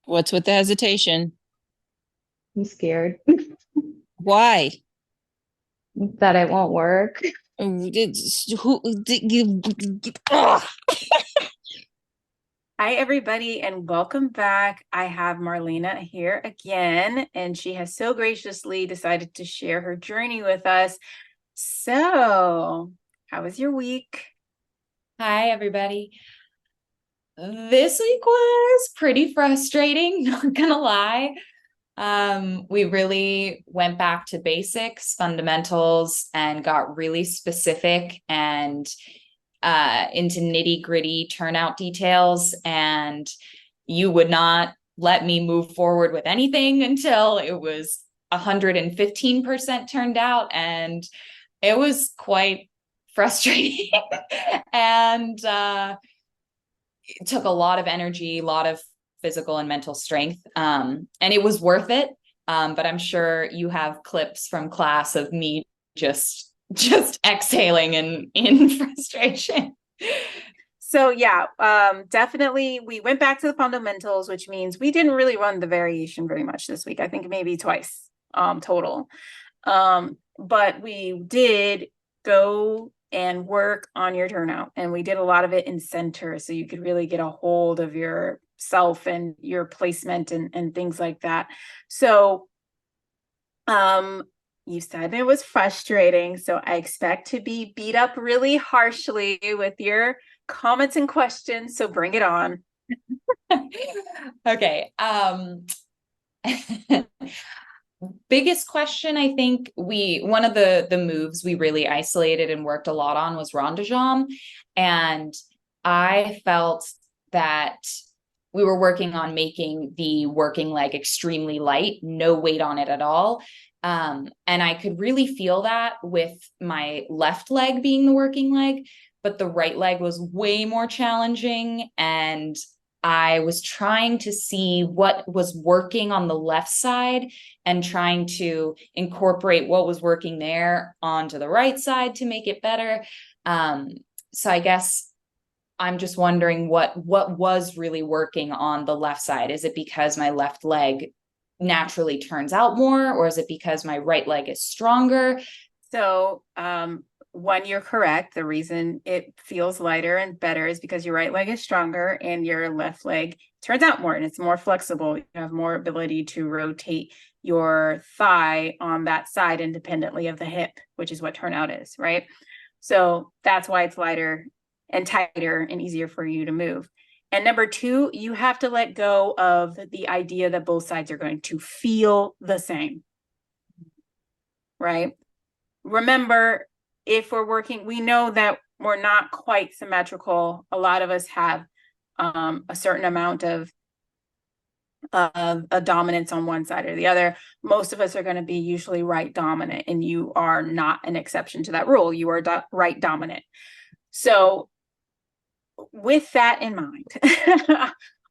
What's with the hesitation? I'm scared Why? that it won't work. Ugh. Hi, everybody, and welcome back. I have Marlena here again, and she has so graciously decided to share her journey with us. So, how was your week? Hi, everybody. This week was pretty frustrating, not gonna lie. We really went back to basics, fundamentals, and got really specific and into nitty-gritty turnout details. And you would not let me move forward with anything until it was 115% turned out. And it was quite frustrating. And it took a lot of energy, a lot of physical and mental strength. And it was worth it. But I'm sure you have clips from class of me just exhaling in frustration. So, yeah, definitely we went back to the fundamentals, which means we didn't really run the variation very much this week. I think maybe twice total. But we did go and work on your turnout, and we did a lot of it in center so you could really get a hold of yourself and your placement and things like that. So you said it was frustrating, so I expect to be beat up really harshly with your comments and questions, so bring it on. Okay. Biggest question, I think one of the moves we really isolated and worked a lot on was rond de jambe. And I felt that we were working on making the working leg extremely light, no weight on it at all. And I could really feel that with my left leg being the working leg, but the right leg was way more challenging. And I was trying to see what was working on the left side and trying to incorporate what was working there onto the right side to make it better. So I guess I'm just wondering what was really working on the left side. Is it because my left leg naturally turns out more, or is it because my right leg is stronger? So, one, you're correct. The reason it feels lighter and better is because your right leg is stronger and your left leg turns out more and it's more flexible. You have more ability to rotate your thigh on that side independently of the hip, which is what turnout is, right? So that's why it's lighter and tighter and easier for you to move. And number two, you have to let go of the idea that both sides are going to feel the same, right? Remember, if we're working, we know that we're not quite symmetrical. A lot of us have a certain amount of a dominance on one side or the other. Most of us are going to be usually right dominant, and you are not an exception to that rule. You are right dominant. So, with that in mind,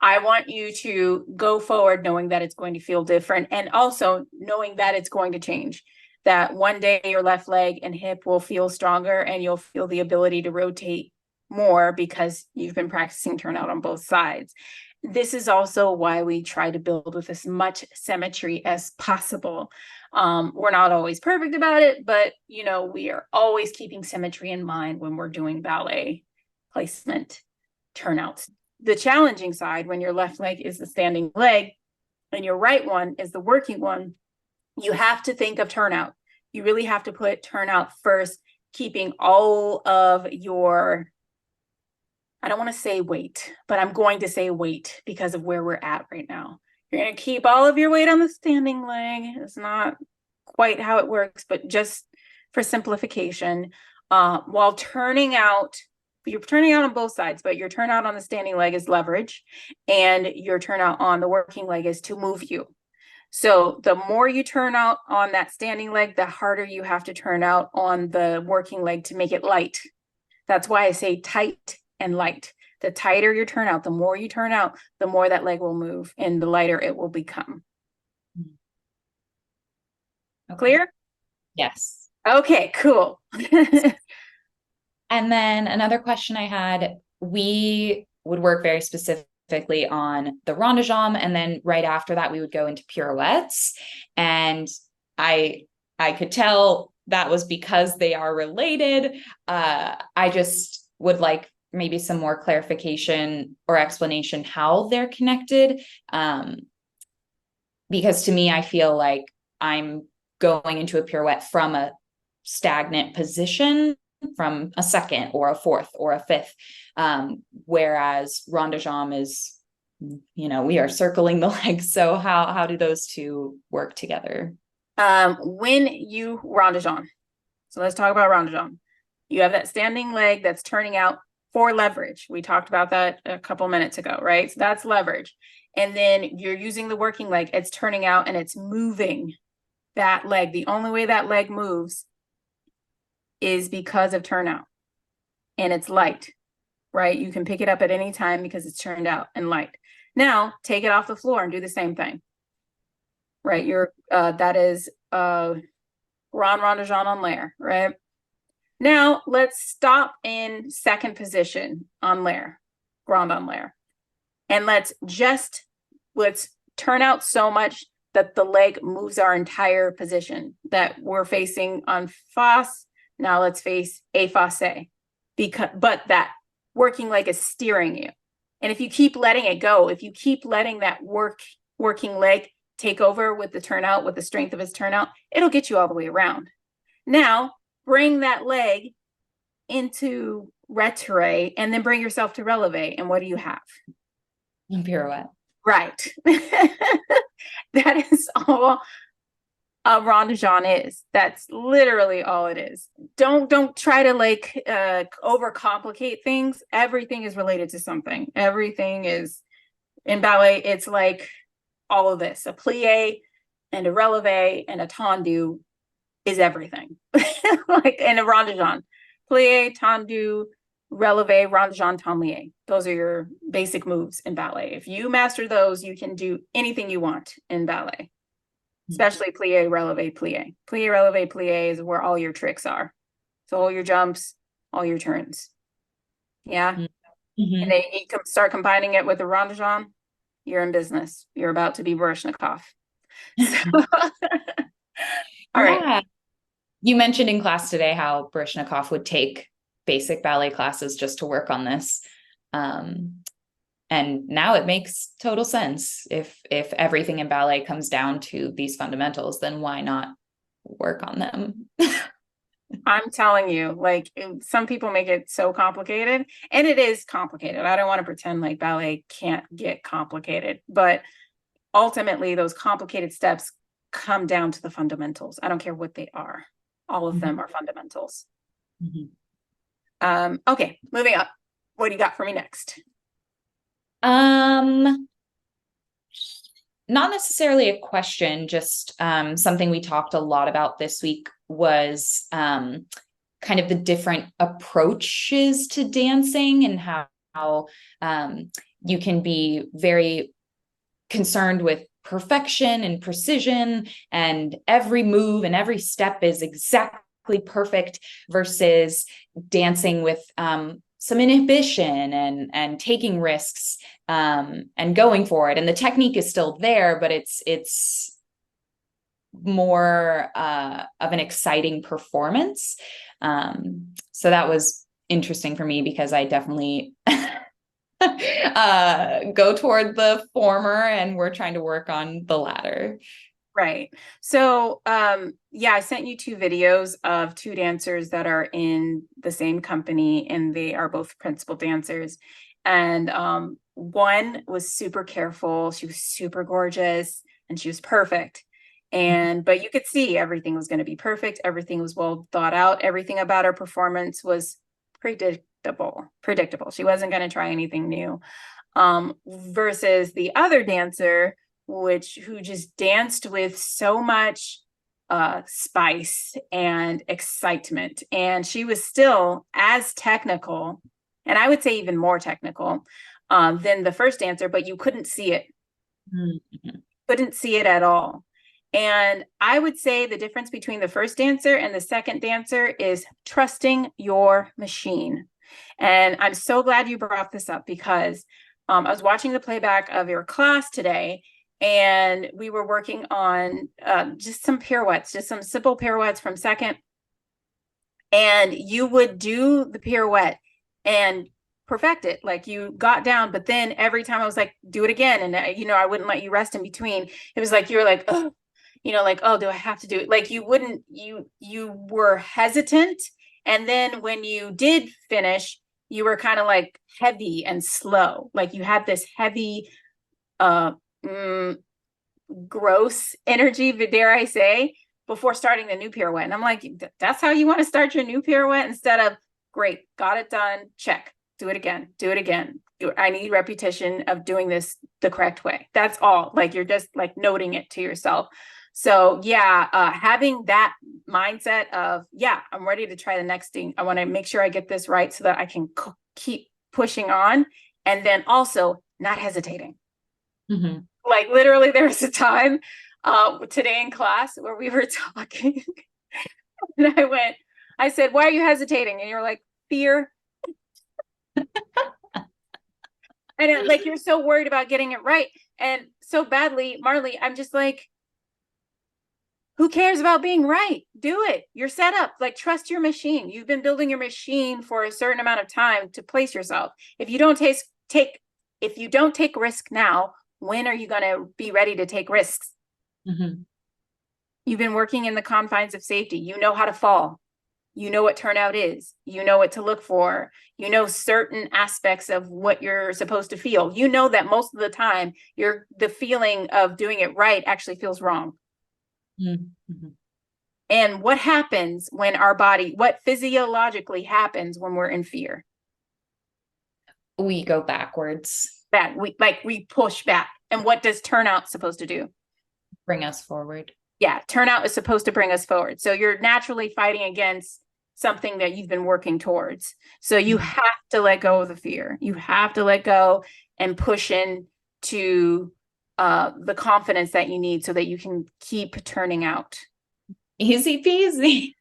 I want you to go forward knowing that it's going to feel different, and also knowing that it's going to change. That one day your left leg and hip will feel stronger and you'll feel the ability to rotate more because you've been practicing turnout on both sides. This is also why we try to build with as much symmetry as possible. We're not always perfect about it, but we are always keeping symmetry in mind when we're doing ballet placement turnouts. The challenging side, when your left leg is the standing leg and your right one is the working one, you have to think of turnout. You really have to put turnout first, keeping all of your, I don't want to say weight, but I'm going to say weight because of where we're at right now. You're going to keep all of your weight on the standing leg. It's not quite how it works, but just for simplification, while turning out, you're turning out on both sides, but your turnout on the standing leg is leverage, and your turnout on the working leg is to move you. So the more you turn out on that standing leg, the harder you have to turn out on the working leg to make it light. That's why I say tight and light. The tighter your turnout, the more you turn out, the more that leg will move and the lighter it will become. Okay. Clear? Yes. Okay, cool. And then another question I had, we would work very specific specifically on the rondejambe, and then right after that we would go into pirouettes. And I could tell that was because they are related. I just would like maybe some more clarification or explanation how they're connected. Because to me, I feel like I'm going into a pirouette from a stagnant position, from a second or a fourth or a fifth. Whereas rondejambe is, we are circling the legs. So how do those two work together? When you rondejambe, so let's talk about rondejambe. You have that standing leg that's turning out for leverage. We talked about that a couple minutes ago, right? So that's leverage. And then you're using the working leg. It's turning out and it's moving that leg. The only way that leg moves is because of turnout, and it's light, right? You can pick it up at any time because it's turned out and light. Now take it off the floor and do the same thing, right? That is grand rondejambe en l'air, right? Now let's stop in second position en l'air, grand en l'air, and let's turn out so much that the leg moves our entire position, that we're facing en face. Now let's face a face, but that working leg is steering you. And if you keep letting it go, if you keep letting that working leg take over with the turnout, with the strength of its turnout, it'll get you all the way around. Now bring that leg into retrait and then bring yourself to releve. And what do you have? A pirouette. Right. That is all a rondejambe is. That's literally all it is. Don't try to overcomplicate things. Everything is related to something. Everything is in ballet. It's like all of this. A plie and a releve and a tendu is everything. Like in a rondejambe, plie, tendu, releve, rondejambe, tendu. Those are your basic moves in ballet. If you master those, you can do anything you want in ballet. Especially plie, releve, plie. Plie, releve, plie is where all your tricks are. So all your jumps, all your turns. Yeah. Mm-hmm. And then you can start combining it with the rondejambe, you're in business. You're about to be Baryshnikov. So, all right. You mentioned in class today how Baryshnikov would take basic ballet classes just to work on this. And now it makes total sense. If everything in ballet comes down to these fundamentals, then why not work on them? I'm telling you, some people make it so complicated, and it is complicated. I don't want to pretend like ballet can't get complicated, but ultimately those complicated steps come down to the fundamentals. I don't care what they are. All of them are fundamentals. Mm-hmm. Okay, moving up. What do you got for me next? Not necessarily a question, just something we talked a lot about this week was kind of the different approaches to dancing, and how you can be very concerned with perfection and precision, and every move and every step is exactly perfect, versus dancing with some inhibition and taking risks and going for it. And the technique is still there, but it's more of an exciting performance. So that was interesting for me, because I definitely go toward the former, and we're trying to work on the latter. Right. So, yeah, I sent you 2 videos of 2 dancers that are in the same company, and they are both principal dancers. And one was super careful. She was super gorgeous and she was perfect. But you could see everything was going to be perfect. Everything was well thought out. Everything about her performance was predictable. She wasn't going to try anything new. Versus the other dancer, who just danced with so much spice and excitement. And she was still as technical, and I would say even more technical than the first dancer, but you couldn't see it. Mm-hmm. Couldn't see it at all. And I would say the difference between the first dancer and the second dancer is trusting your machine. And I'm so glad you brought this up, because I was watching the playback of your class today, and we were working on just some pirouettes, just some simple pirouettes from second. And you would do the pirouette and perfect it. Like you got down, but then every time I was like, do it again. And, I wouldn't let you rest in between. It was like, you were like, oh, like, oh, do I have to do it? Like you wouldn't, you were hesitant. And then when you did finish, you were kind of like heavy and slow. Like you had this heavy, gross energy, dare I say, before starting the new pirouette. And I'm like, that's how you want to start your new pirouette, instead of, great, got it done, check, do it again, do it again. I need repetition of doing this the correct way. That's all. Like you're just like noting it to yourself. So yeah, having that mindset of, yeah, I'm ready to try the next thing. I want to make sure I get this right so that I can keep pushing on. And then also not hesitating. Mm-hmm. Like literally there was a time today in class where we were talking and I said, why are you hesitating? And you're like, fear. And like, you're so worried about getting it right. And so badly, Marley, I'm just like, who cares about being right? Do it. You're set up. Like, trust your machine. You've been building your machine for a certain amount of time to place yourself. If you don't take risk now, when are you going to be ready to take risks? Mm-hmm. You've been working in the confines of safety. You know how to fall. You know what turnout is. You know what to look for. You know certain aspects of what you're supposed to feel. You know that most of the time, the feeling of doing it right actually feels wrong. Mm-hmm. And what happens when what physiologically happens when we're in fear? We go backwards. We push back. And what does turnout supposed to do? Bring us forward. Yeah, turnout is supposed to bring us forward. So you're naturally fighting against something that you've been working towards. So you have to let go of the fear. You have to let go and push in to the confidence that you need so that you can keep turning out. Easy peasy.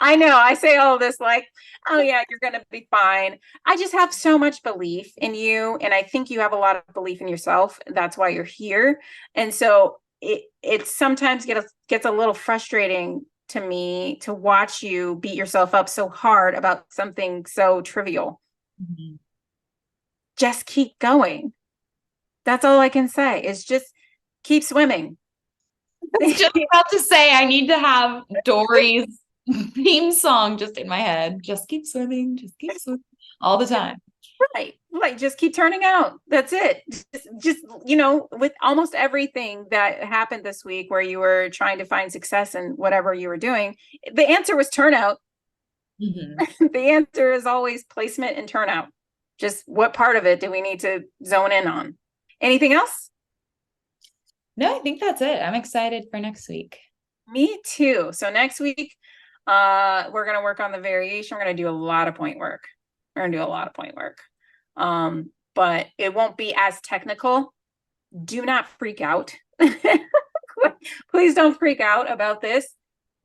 I know, I say all this like, oh yeah, you're going to be fine. I just have so much belief in you. And I think you have a lot of belief in yourself. That's why you're here. And so it sometimes gets a little frustrating to me to watch you beat yourself up so hard about something so trivial. Mm-hmm. Just keep going. That's all I can say, is just keep swimming. I was just about to say, I need to have Dory's theme song just in my head. Just keep swimming all the time. Right. Just keep turning out. That's it. Just with almost everything that happened this week where you were trying to find success in whatever you were doing, the answer was turnout. Mm-hmm. The answer is always placement and turnout. Just what part of it do we need to zone in on? Anything else? No, I think that's it. I'm excited for next week. Me too. So next week, we're going to work on the variation. We're going to do a lot of point work. But it won't be as technical. Do not freak out. Please don't freak out about this.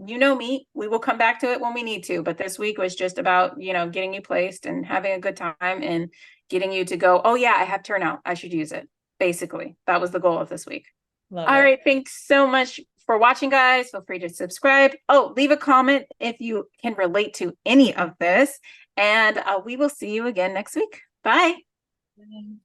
You know me, we will come back to it when we need to. But this week was just about, getting you placed and having a good time and getting you to go, oh yeah, I have turnout. I should use it. Basically, that was the goal of this week. Love All it. right. Thanks so much for watching, guys. Feel free to subscribe. Oh, leave a comment if you can relate to any of this. And we will see you again next week. Bye. Bye.